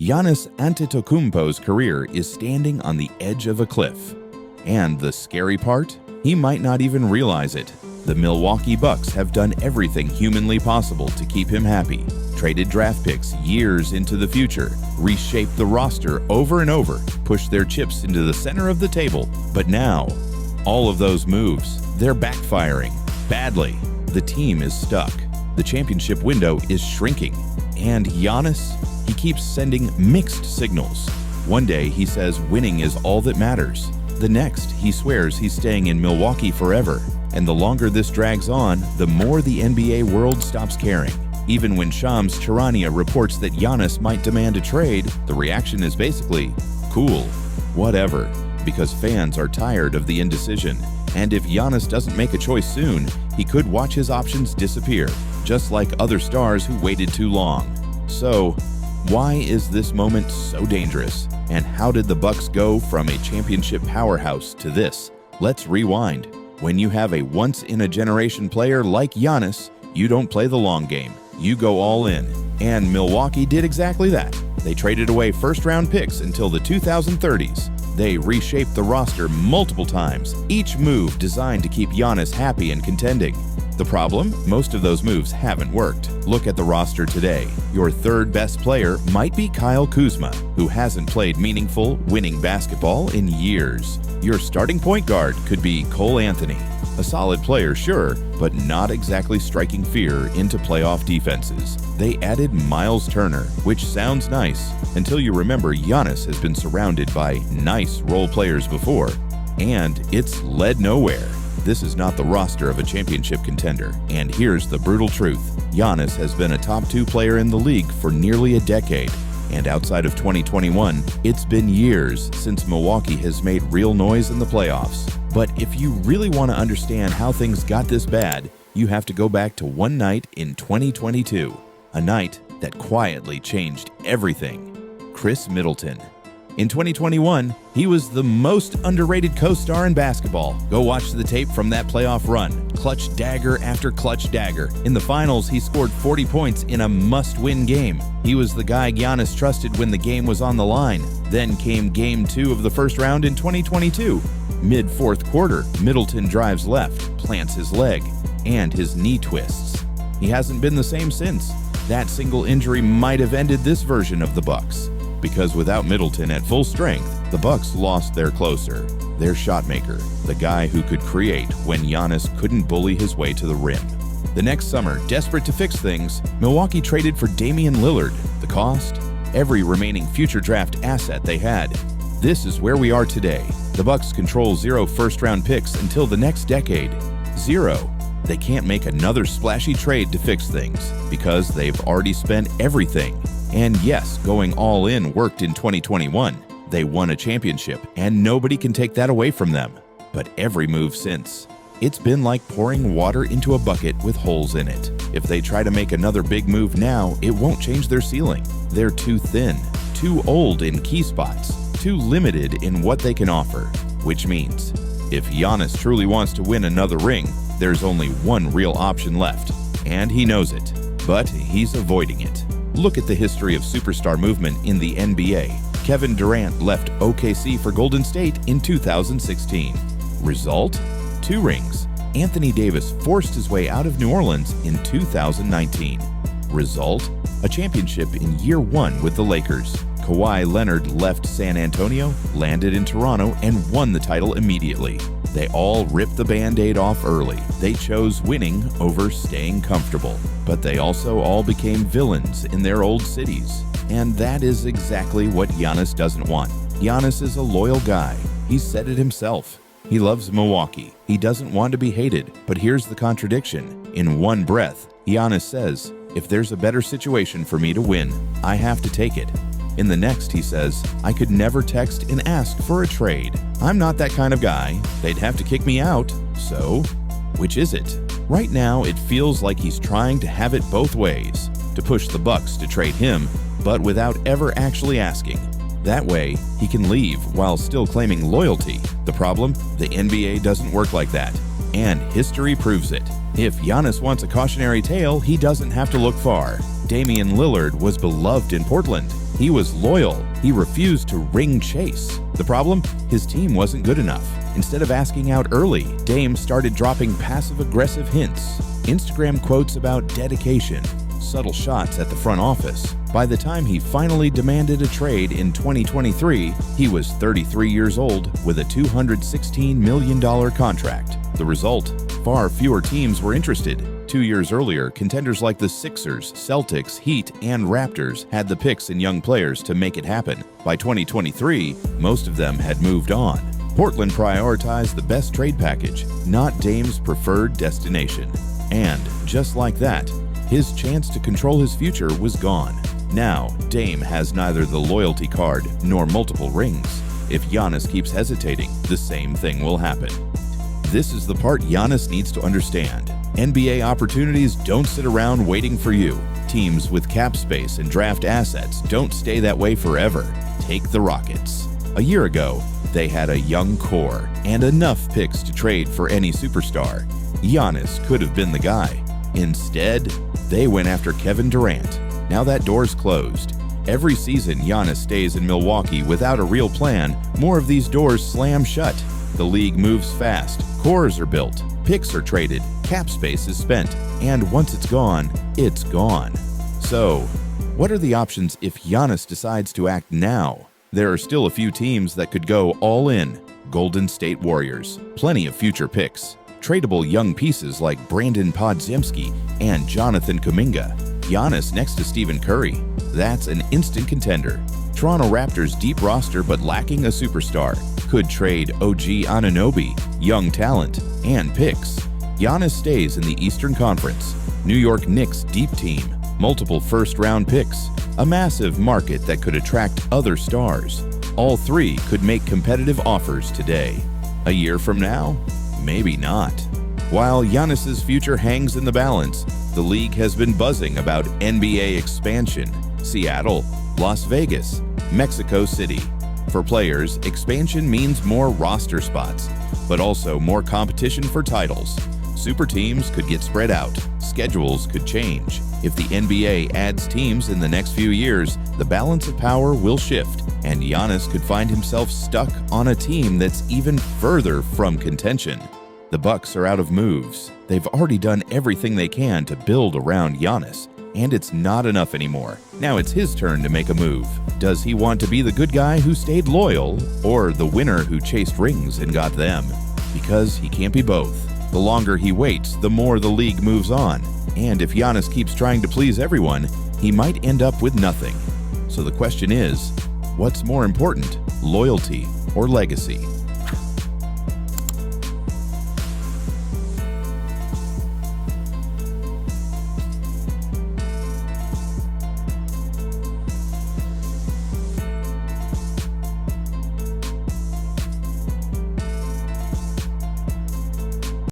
Giannis Antetokounmpo's career is standing on the edge of a cliff. And the scary part? He might not even realize it. The Milwaukee Bucks have done everything humanly possible to keep him happy. Traded draft picks years into the future, reshaped the roster over and over, pushed their chips into the center of the table. But now, all of those moves, they're backfiring badly. The team is stuck. The championship window is shrinking. And Giannis? He keeps sending mixed signals. One day he says winning is all that matters. The next, he swears he's staying in Milwaukee forever. And the longer this drags on, the more the NBA world stops caring. Even when Shams Charania reports that Giannis might demand a trade, the reaction is basically, cool, whatever, because fans are tired of the indecision. And if Giannis doesn't make a choice soon, he could watch his options disappear, just like other stars who waited too long. So, why is this moment so dangerous? And how did the Bucks go from a championship powerhouse to this? Let's rewind. When you have a once-in-a-generation player like Giannis, you don't play the long game. You go all in. And Milwaukee did exactly that. They traded away first-round picks until the 2030s. They reshaped the roster multiple times, each move designed to keep Giannis happy and contending. The problem? Most of those moves haven't worked. Look at the roster today. Your third best player might be Kyle Kuzma, who hasn't played meaningful, winning basketball in years. Your starting point guard could be Cole Anthony. A solid player, sure, but not exactly striking fear into playoff defenses. They added Miles Turner, which sounds nice, until you remember Giannis has been surrounded by nice role players before, and it's led nowhere. This is not the roster of a championship contender, and here's the brutal truth. Giannis has been a top 2 player in the league for nearly a decade, and outside of 2021, it's been years since Milwaukee has made real noise in the playoffs. But if you really want to understand how things got this bad, you have to go back to one night in 2022, a night that quietly changed everything. Khris Middleton. In 2021, he was the most underrated co-star in basketball. Go watch the tape from that playoff run. Clutch dagger after clutch dagger. In the finals, he scored 40 points in a must-win game. He was the guy Giannis trusted when the game was on the line. Then came Game 2 of the first round in 2022. Mid-fourth quarter, Middleton drives left, plants his leg, and his knee twists. He hasn't been the same since. That single injury might have ended this version of the Bucks. Because without Middleton at full strength, the Bucks lost their closer, their shot maker, the guy who could create when Giannis couldn't bully his way to the rim. The next summer, desperate to fix things, Milwaukee traded for Damian Lillard. The cost? Every remaining future draft asset they had. This is where we are today. The Bucks control 0 first-round picks until the next decade. 0. They can't make another splashy trade to fix things because they've already spent everything. And yes, going all in worked in 2021. They won a championship, and nobody can take that away from them. But every move since, it's been like pouring water into a bucket with holes in it. If they try to make another big move now, it won't change their ceiling. They're too thin, too old in key spots, too limited in what they can offer. Which means, if Giannis truly wants to win another ring, there's only one real option left. And he knows it, but he's avoiding it. Look at the history of superstar movement in the NBA. Kevin Durant left OKC for Golden State in 2016. Result? 2 rings. Anthony Davis forced his way out of New Orleans in 2019. Result? A championship in year 1 with the Lakers. Kawhi Leonard left San Antonio, landed in Toronto, and won the title immediately. They all ripped the Band-Aid off early. They chose winning over staying comfortable. But they also all became villains in their old cities. And that is exactly what Giannis doesn't want. Giannis is a loyal guy. He said it himself. He loves Milwaukee. He doesn't want to be hated. But here's the contradiction. In one breath, Giannis says, if there's a better situation for me to win, I have to take it. In the next, he says, I could never text and ask for a trade. I'm not that kind of guy. They'd have to kick me out. So, which is it? Right now, it feels like he's trying to have it both ways, to push the Bucks to trade him, but without ever actually asking. That way, he can leave while still claiming loyalty. The problem? The NBA doesn't work like that. And history proves it. If Giannis wants a cautionary tale, he doesn't have to look far. Damian Lillard was beloved in Portland. He was loyal. He refused to ring chase. The problem? His team wasn't good enough. Instead of asking out early, Dame started dropping passive-aggressive hints, Instagram quotes about dedication, subtle shots at the front office. By the time he finally demanded a trade in 2023, he was 33 years old with a $216 million contract. The result? Far fewer teams were interested. 2 years earlier, contenders like the Sixers, Celtics, Heat, and Raptors had the picks and young players to make it happen. By 2023, most of them had moved on. Portland prioritized the best trade package, not Dame's preferred destination. And, just like that, his chance to control his future was gone. Now, Dame has neither the loyalty card nor multiple rings. If Giannis keeps hesitating, the same thing will happen. This is the part Giannis needs to understand. NBA opportunities don't sit around waiting for you. Teams with cap space and draft assets don't stay that way forever. Take the Rockets. A year ago, they had a young core and enough picks to trade for any superstar. Giannis could have been the guy. Instead, they went after Kevin Durant. Now that door's closed. Every season Giannis stays in Milwaukee without a real plan, more of these doors slam shut. The league moves fast, cores are built, picks are traded, cap space is spent, and once it's gone, it's gone. So, what are the options if Giannis decides to act now? There are still a few teams that could go all in. Golden State Warriors, plenty of future picks, tradable young pieces like Brandon Podziemski and Jonathan Kuminga. Giannis next to Stephen Curry. That's an instant contender. Toronto Raptors' deep roster but lacking a superstar. Could trade OG Anunoby, young talent, and picks. Giannis stays in the Eastern Conference. New York Knicks' deep team, multiple first-round picks, a massive market that could attract other stars. All three could make competitive offers today. A year from now? Maybe not. While Giannis's future hangs in the balance, the league has been buzzing about NBA expansion. Seattle, Las Vegas, Mexico City. For players, expansion means more roster spots, but also more competition for titles. Super teams could get spread out. Schedules could change. If the NBA adds teams in the next few years, the balance of power will shift, and Giannis could find himself stuck on a team that's even further from contention. The Bucks are out of moves. They've already done everything they can to build around Giannis, and it's not enough anymore. Now it's his turn to make a move. Does he want to be the good guy who stayed loyal, or the winner who chased rings and got them? Because he can't be both. The longer he waits, the more the league moves on. And if Giannis keeps trying to please everyone, he might end up with nothing. So the question is, what's more important, loyalty or legacy?